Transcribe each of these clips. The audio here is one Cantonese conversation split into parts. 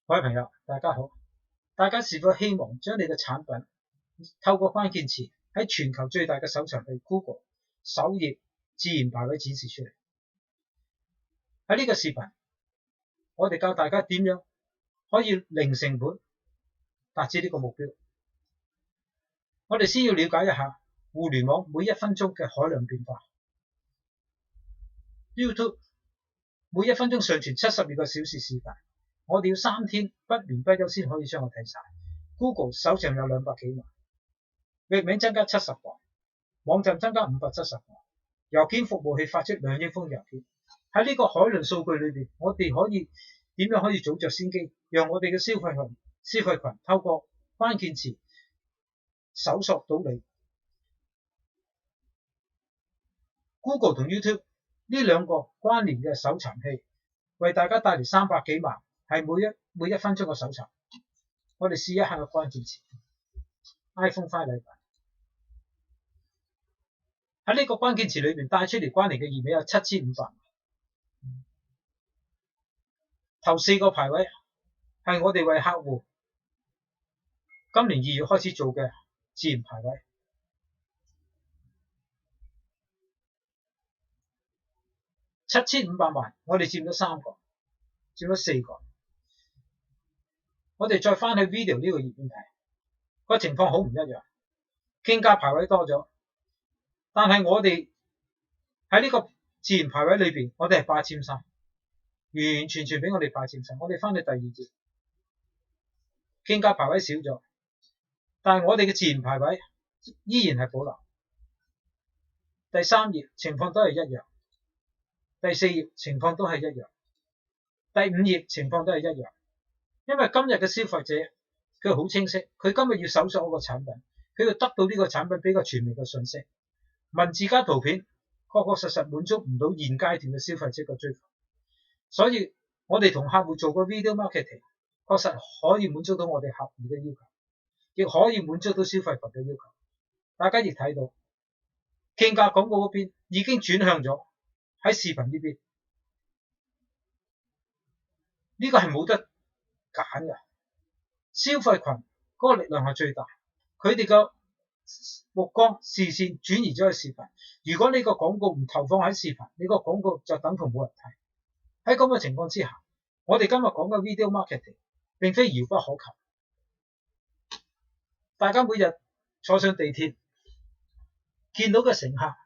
各位朋友，大家好。大家是否希望將你嘅產品透過關鍵詞喺全球最大嘅搜尋器 Google 首頁自然排位展示出嚟？喺呢個視頻，我哋教大家點樣可以零成本達至呢個目標。我哋先要了解一下互聯網每1分鐘嘅海量變化。YouTube 每1分鐘上傳72個小時視頻，我哋要3天不眠不休先可以將我睇晒。Google 搜尋有200幾萬，域名增加70個，網站增加570個，郵件服務器發出2億封郵件。喺呢個海量數據裏邊，我哋可以點樣可以早着先機，讓我哋嘅消費群透過關鍵詞搜索到你。Google 同 YouTube 呢兩個關聯嘅搜尋器，為大家帶嚟300幾萬，係每一分鐘嘅搜尋。我哋試一下個關鍵詞 iPhone 快禮品。喺呢個關鍵詞裏邊帶出嚟關聯嘅頁面有7500萬。頭4個排位係我哋為客戶今年2月開始做嘅自然排位。7500萬，我哋佔咗3個，佔咗4個。我哋再翻去 video 呢個頁面睇，個情況好唔一樣。競價排位多咗，但係我哋喺呢個自然排位裏邊，我哋係霸佔晒，完完全全俾我哋霸佔晒。我哋翻去第2節，競價排位少咗，但係我哋嘅自然排位依然係保留。第3頁情況都係一樣，第4頁情況都係一樣，第5頁情況都係一樣。因為今日嘅消費者佢好清晰，佢今日要搜索我個產品，佢要得到呢個產品比較全面嘅信息。文字加圖片確實滿足唔到現階段嘅消費者嘅追求，所以我哋同客戶做個 video marketing， 確實可以滿足到我哋客戶嘅要求，亦可以滿足到消費群嘅要求。大家亦睇到競價廣告嗰邊已經轉向咗喺視頻呢邊，呢個係冇得揀嘅。消費群嗰個力量係最大，佢哋嘅目光視線轉移咗去視頻。如果你個廣告唔投放喺視頻，你個廣告就等同冇人睇。喺咁嘅情況之下，我哋今日講嘅 video marketing 並非遙不可及。大家每日坐上地鐵見到嘅乘客，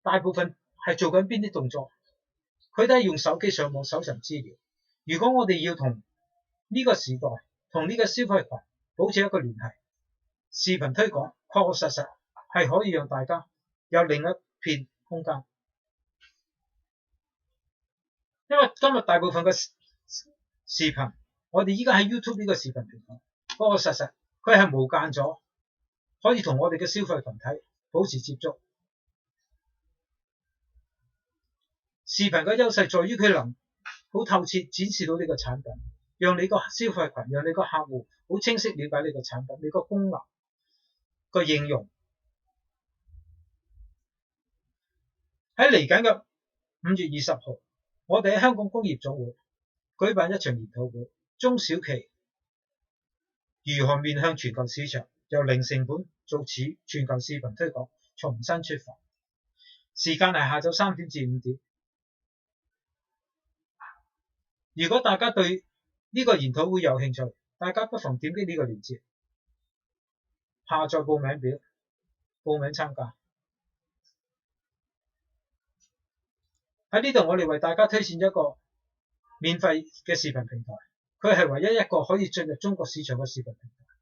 大部分係做緊邊啲動作？佢都係用手機上網搜尋資料。如果我哋要同呢個時代同呢個消費群保持一個聯繫，視頻推廣確實係可以讓大家有另一片空間。因為今日大部分嘅視頻，我哋依家喺 YouTube 呢個視頻平台，確實佢係無間咗，可以同我哋嘅消費群體保持接觸。視頻嘅優勢在於佢能好透徹展示到呢個產品，讓你個消費群，讓你個客戶好清晰了解你個產品，你個功能個應用。喺嚟緊嘅5月20號，我哋喺香港工業總會舉辦一場研討會，中小企如何面向全球市場，由零成本做全球視頻推廣，重新出發。時間係下晝3點至5點。如果大家對呢個研討會有興趣，大家不妨點擊呢個鏈接，下載報名表，報名參加。喺呢度我哋為大家推薦一個免費嘅視頻平台，佢係唯一一個可以進入中國市場嘅視頻平台。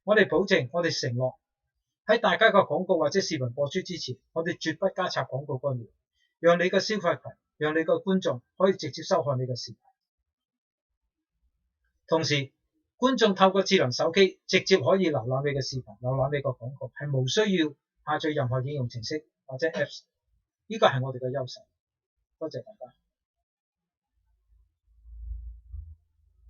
我哋保證，我哋承諾喺大家嘅廣告或者視頻播出之前，我哋絕不加插廣告干擾，讓你嘅消費群，讓你嘅觀眾可以直接收看你嘅視頻。同時，觀眾透過智能手機直接可以瀏覽你嘅視頻，瀏覽你個廣告，係無需要下載任何應用程式或者 Apps。呢個係我哋嘅優勢。多謝大家。